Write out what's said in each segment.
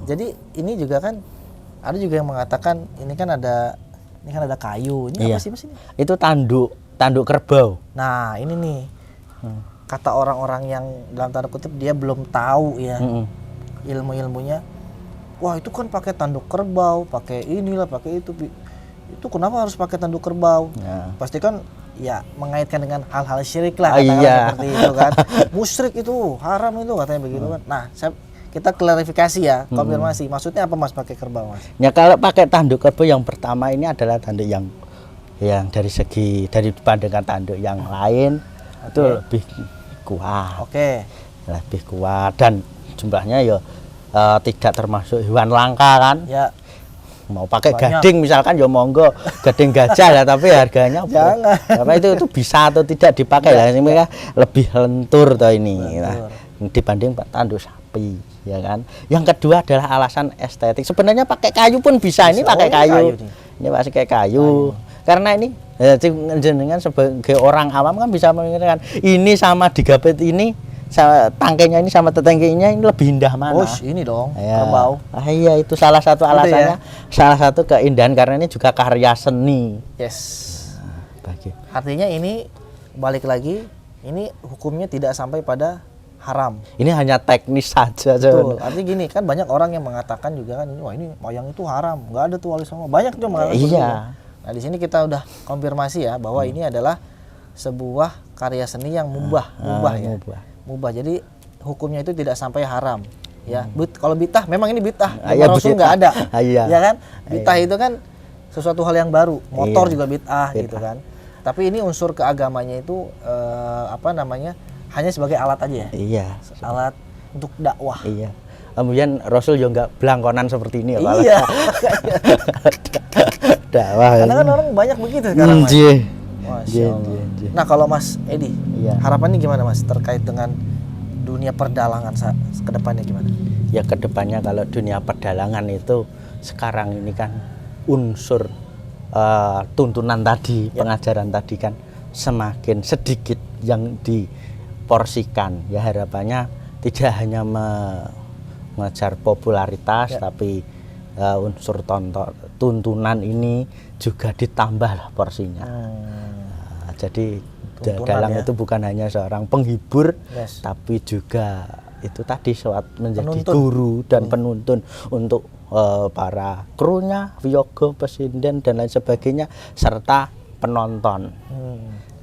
Jadi ini juga kan ada juga yang mengatakan ini kan ada kayu. Ini Iya. apa sih Mas ini? Itu tanduk kerbau. Nah, ini nih. Kata orang-orang yang dalam tanda kutip dia belum tahu ya. Ilmu-ilmunya. Wah, itu kan pakai tanduk kerbau, pakai inilah, pakai itu. Itu kenapa harus pakai tanduk kerbau? Ya. Pasti kan ya mengaitkan dengan hal-hal syirik lah, Iya. seperti itu kan. Musyrik itu, haram itu katanya begitu kan. Nah, kita klarifikasi ya, konfirmasi. Maksudnya apa Mas pakai kerbau, Mas? Ya kalau pakai tanduk kerbau yang pertama ini adalah tanduk yang dari dibandingkan tanduk yang lain itu lebih kuat. Oke. Lebih kuat dan jumlahnya ya tidak termasuk hewan langka kan. Ya. Mau pakai Banyak. gading misalkan ya monggo, gading gajah lah, tapi harganya Jangan. apa itu bisa atau tidak dipakai lah, ini lebih lentur toh ini. Nah, dibanding tanduk sapi ya kan. Yang kedua adalah alasan estetik. Sebenarnya pakai kayu pun bisa. Ini pakai kayu. Ini pakai kayu. Karena ini jenengan sebagai orang awam kan bisa memikirkan ini sama digapit ini tangkainya ini sama tetangkainya ini lebih indah mana? Oh, ini dong, kerbau. Iya, itu salah satu alasannya, salah satu keindahan karena ini juga karya seni. Yes. Bagi. Artinya ini balik lagi, ini hukumnya tidak sampai pada haram. Ini hanya teknis saja. Betul. Artinya gini, kan banyak orang yang mengatakan juga kan ini wah ini wayang itu haram, nggak ada tuh wali songo. Banyak tuh mengatakan. Iya. Nah, di sini kita udah konfirmasi ya bahwa ini adalah sebuah karya seni yang mubah ya. Mubah. Jadi hukumnya itu tidak sampai haram. Ya, kalau bitah memang ini bitah. Ya, Rasul nggak ada. Iya. Ya kan? Bitah itu kan sesuatu hal yang baru. Motor juga bitah gitu kan. Tapi ini unsur keagamanya itu hanya sebagai alat aja ya. Iya. Alat untuk dakwah. Iya. Kemudian Rasul juga nggak belangkonan seperti ini ya. Iya. Dakwah. Karena kan orang banyak begitu sekarang, Mas. Masya Allah. Nah, kalau Mas Edi, harapannya gimana Mas terkait dengan dunia perdalangan ke depannya gimana? Ya ke depannya kalau dunia perdalangan itu sekarang ini kan unsur tuntunan tadi, pengajaran tadi kan semakin sedikit yang diporsikan. Ya harapannya tidak hanya mengejar popularitas tapi unsur tuntunan ini juga ditambah porsinya. Jadi dalang itu bukan hanya seorang penghibur, tapi juga itu tadi menjadi guru dan penuntun untuk para krunya, wiyoga, presiden dan lain sebagainya serta penonton.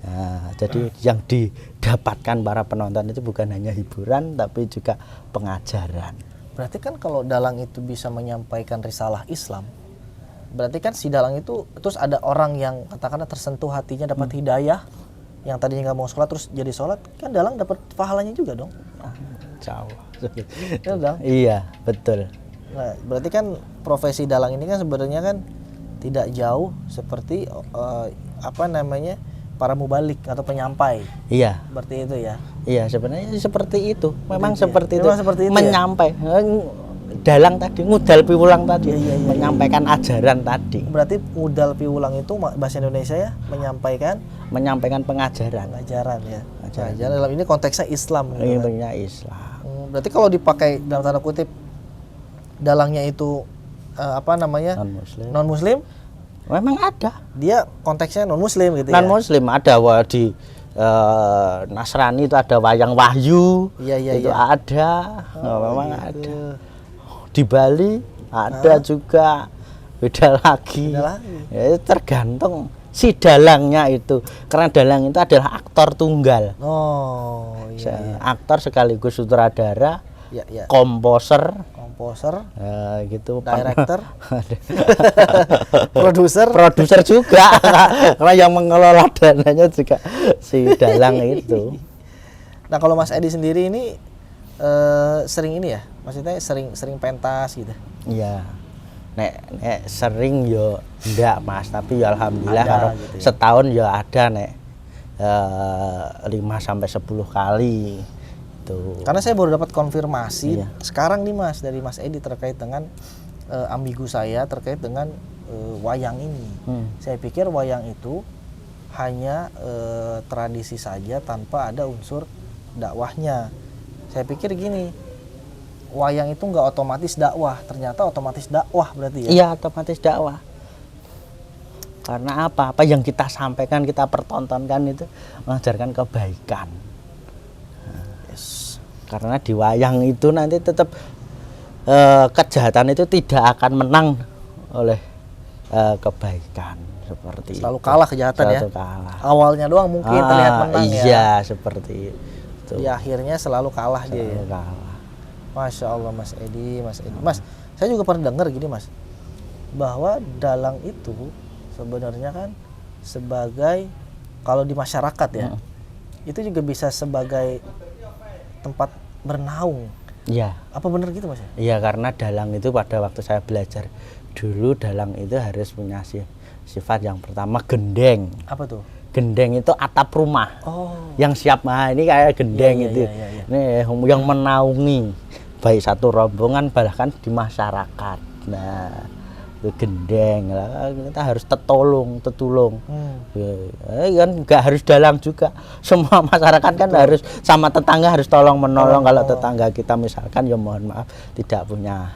Nah, jadi yang didapatkan para penonton itu bukan hanya hiburan tapi juga pengajaran. Berarti kan kalau dalang itu bisa menyampaikan risalah Islam, berarti kan si dalang itu terus ada orang yang katakanlah tersentuh hatinya dapat hidayah, yang tadinya nggak mau sholat terus jadi sholat, kan dalang dapat pahalanya juga dong. Jauh. Iya, betul. Nah, berarti kan profesi dalang ini kan sebenarnya kan tidak jauh seperti para mubalik atau penyampai. Iya. Seperti itu ya. Iya, sebenarnya seperti itu. Memang seperti itu menyampai. Dalang tadi, ngudal piwulang tadi, menyampaikan ajaran tadi. Berarti ngudal piwulang itu bahasa Indonesia ya, menyampaikan pengajaran. Pengajaran ya. Ajaran dalam ini konteksnya Islam. Konteksnya Islam. Berarti kalau dipakai dalam tanda kutip dalangnya itu non-muslim, memang ada. Dia konteksnya non-muslim gitu ya. Non-muslim ada di Nasrani itu ada wayang wahyu. Itu ada. Memang gitu. Ada. Di Bali ada juga, beda lagi. Ya, tergantung si dalangnya itu, karena dalang itu adalah aktor tunggal. Aktor sekaligus sutradara, komposer, gitu, director, produser juga, karena yang mengelola dananya juga si dalang itu. Nah, kalau Mas Edi sendiri ini sering ini ya, maksudnya sering pentas gitu. Iya. Nek sering yo enggak Mas, tapi ya alhamdulillah kalau gitu ya. Setahun ya ada 5 sampai 10 kali tuh. Karena saya baru dapat konfirmasi sekarang nih Mas dari Mas Edi terkait dengan ambigu saya terkait dengan wayang ini. Saya pikir wayang itu hanya tradisi saja tanpa ada unsur dakwahnya. Saya pikir gini, wayang itu nggak otomatis dakwah, ternyata otomatis dakwah berarti ya. Iya, otomatis dakwah. Karena apa? Apa yang kita sampaikan, kita pertontonkan itu mengajarkan kebaikan. Yes. Karena di wayang itu nanti tetap kejahatan itu tidak akan menang oleh kebaikan, seperti Selalu itu. kalah kejahatan ya. Selalu kalah. Awalnya doang mungkin terlihat menang ya. Iya, seperti itu. Di akhirnya selalu kalah dia ya. Selalu kalah. Masya Allah Mas Edi, Mas Edi. Mas, saya juga pernah dengar gini Mas, bahwa dalang itu sebenarnya kan sebagai, kalau di masyarakat ya, itu juga bisa sebagai tempat bernaung. Iya. Apa benar gitu Mas? Iya, karena dalang itu pada waktu saya belajar dulu, dalang itu harus punya sifat yang pertama gendeng. Apa tuh? Gendeng itu atap rumah. Oh. Yang siap, nah ini kayak gendeng Iya, itu. iya. Nih yang menaungi baik satu rombongan bahkan di masyarakat. Nah, itu gendeng lah, kita harus tetulung. Kan nggak harus dalang juga, semua masyarakat kan harus, sama tetangga harus tolong menolong. Kalau tetangga kita misalkan ya mohon maaf tidak punya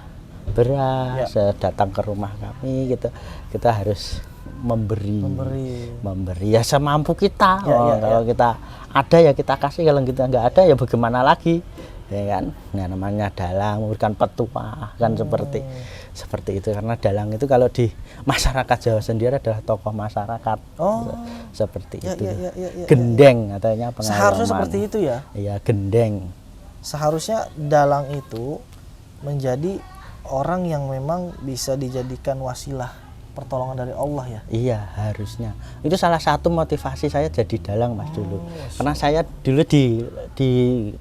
beras, datang ke rumah kami gitu, kita harus memberi ya semampu kita. Kalau kita ada ya kita kasih, kalau kita nggak ada ya bagaimana lagi, ya kan. Nah, namanya dalang memberikan petuah kan, seperti itu. Karena dalang itu kalau di masyarakat Jawa sendiri adalah tokoh masyarakat. Seperti itu. Gendeng katanya pengalaman. Seharusnya seperti itu ya. Iya, gendeng. Seharusnya dalang itu menjadi orang yang memang bisa dijadikan wasilah pertolongan dari Allah ya. Iya, harusnya. Itu salah satu motivasi saya jadi dalang Mas dulu. Karena saya dulu di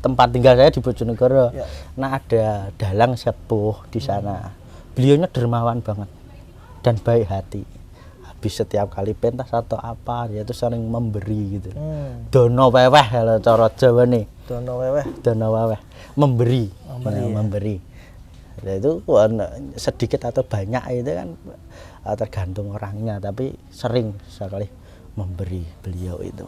tempat tinggal saya di Bojonegoro. Nah, ada dalang sepuh di sana. Beliaunya dermawan banget dan baik hati. Habis setiap kali pentas atau apa dia itu sering memberi gitu. Dono weweh kalau cara Jawa nih. Dono weweh. Memberi. Ya. Memberi. Nah, itu sedikit atau banyak itu kan tergantung orangnya, tapi sering sekali memberi beliau itu.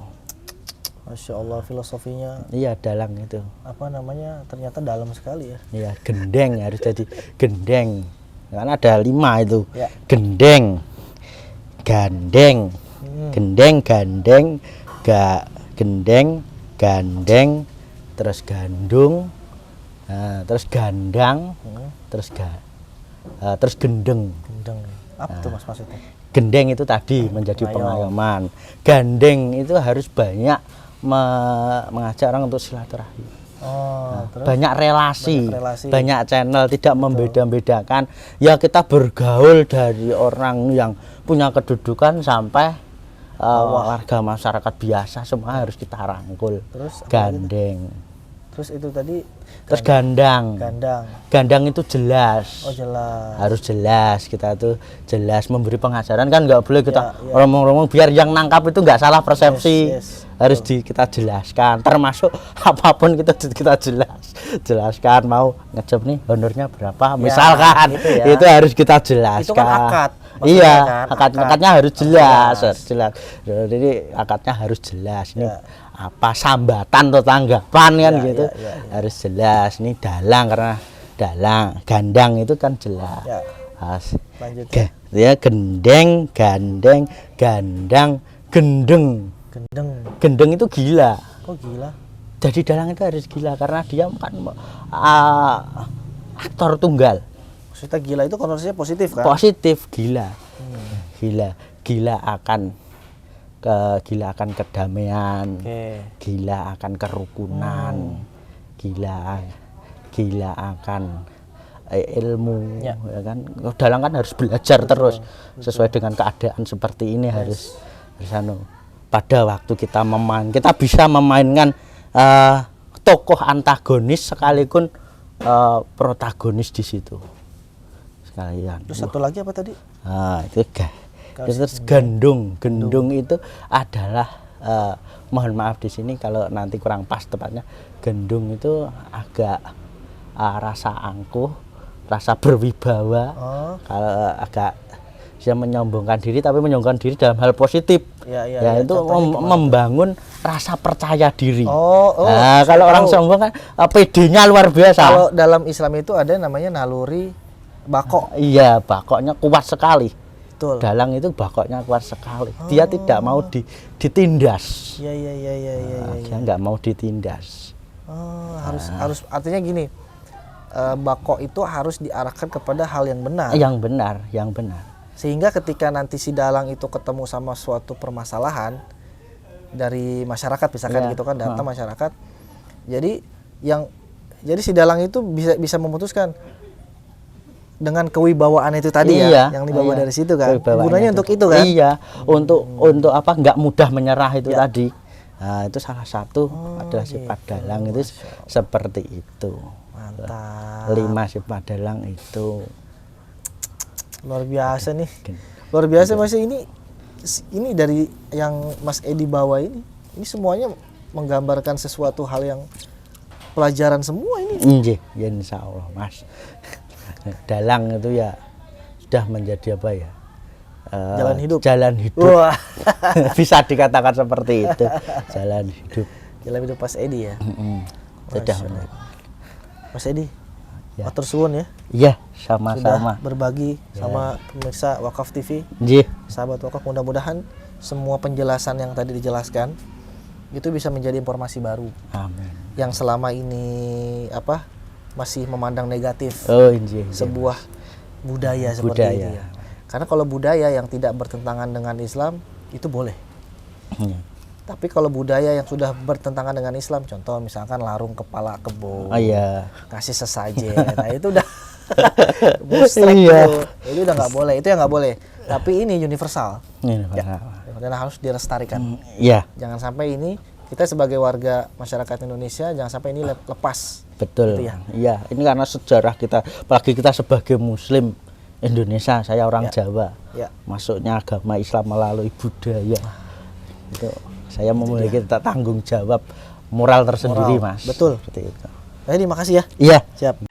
Masya Allah, filosofinya. Iya, dalang itu. Apa namanya? Ternyata dalam sekali ya. Iya, gendeng, harus jadi gendeng. Karena ada 5 itu. Ya. Gendeng, gandeng, gendeng, gandeng, terus gandung, terus gandang, terus gendeng. Apa tuh Mas maksudnya? Gendeng itu tadi menjadi pengayoman. Gandeng itu harus banyak mengajak orang untuk silaturahmi. Terus? Banyak relasi, banyak channel, tidak membeda-bedakan. Ya kita bergaul dari orang yang punya kedudukan sampai warga masyarakat biasa, semua harus kita rangkul. Terus gandeng. Terus itu tadi. Terus gandang. Gandang itu jelas. Oh, jelas. Harus jelas, kita tuh jelas memberi pengajaran kan, nggak boleh kita ngomong-ngomong biar yang nangkap itu nggak salah persepsi. Harus kita jelaskan, termasuk apapun kita jelaskan. Mau ngejep nih honornya berapa misalkan, gitu ya. Itu harus kita jelaskan. Itu kan akad. Iya, kan? akadnya harus jelas. Jadi akadnya harus jelas nih. Apa sambatan atau tanggapan kan gitu. Harus jelas. Ini dalang, karena dalang, gandang itu kan jelas. Lanjut. Ya, gendeng, gandeng, gandang, gendeng. Gendeng itu gila. Kok gila? Jadi dalang itu harus gila karena dia kan aktor tunggal. Maksudnya gila itu konotasinya positif kan? Positif, gila. Gila akan kedamaian. Gila akan kerukunan. Gila akan ilmu, ya kan. Dalang kan harus belajar terus sesuai dengan keadaan seperti ini. Harus pada waktu kita bisa memainkan tokoh antagonis sekalipun protagonis di situ sekalian. Terus satu lagi apa tadi? Itu terus gendung itu adalah mohon maaf di sini kalau nanti kurang pas tepatnya. Gendung itu agak rasa angkuh, rasa berwibawa. Kalau agak bisa menyombongkan diri, tapi menyombongkan diri dalam hal positif. Ya, itu membangun rasa percaya diri. Nah, kalau orang sombong kan PD-nya luar biasa. Kalau dalam Islam itu ada namanya naluri bako. Iya, bakoknya kuat sekali. Betul. Dalang itu bakoknya kuat sekali. Dia tidak mau ditindas. Iya. Dia nggak mau ditindas. Harus artinya gini. Bako itu harus diarahkan kepada hal yang benar. Yang benar. Sehingga ketika nanti si dalang itu ketemu sama suatu permasalahan dari masyarakat misalkan gitu kan, datang masyarakat. Jadi si dalang itu bisa memutuskan dengan kewibawaan itu tadi yang dibawa dari situ kan. Gunanya untuk itu kan. Iya, untuk apa nggak mudah menyerah itu tadi. Nah, itu salah satu adalah sifat dalang itu seperti itu. Mantap. 5 sifat dalang itu luar biasa nih. Luar biasa Mas. Ini dari yang Mas Edi bawa ini semuanya menggambarkan sesuatu hal yang pelajaran semua ini. Nggih, ya insya Allah Mas. Dalang itu ya sudah menjadi apa ya? Jalan hidup. Wah. Bisa dikatakan seperti itu. Jalan hidup Mas Edi ya. Sudah. Mas Edi, matur suwun ya. Iya, sama-sama. Sudah berbagi sama pemirsa Wakaf TV. Nggih. Sahabat Wakaf, mudah-mudahan semua penjelasan yang tadi dijelaskan itu bisa menjadi informasi baru. Amin. Yang selama ini masih memandang negatif sebuah budaya seperti ini ya. Karena kalau budaya yang tidak bertentangan dengan Islam itu boleh. Tapi kalau budaya yang sudah bertentangan dengan Islam, contoh misalkan larung kepala kebo, kasih sesajen, nah itu udah mustrek itu udah nggak boleh, itu yang nggak boleh. Tapi ini universal, dan harus dilestarikan. Jangan sampai ini kita sebagai warga masyarakat Indonesia jangan sampai ini lepas. Betul. Gitu ya. Iya, ini karena sejarah kita, apalagi kita sebagai Muslim Indonesia, saya orang Jawa, masuknya agama Islam melalui budaya. Itu saya memiliki tanggung jawab moral tersendiri, Mas. Betul. Seperti itu. Jadi makasih ya. Iya. Siap.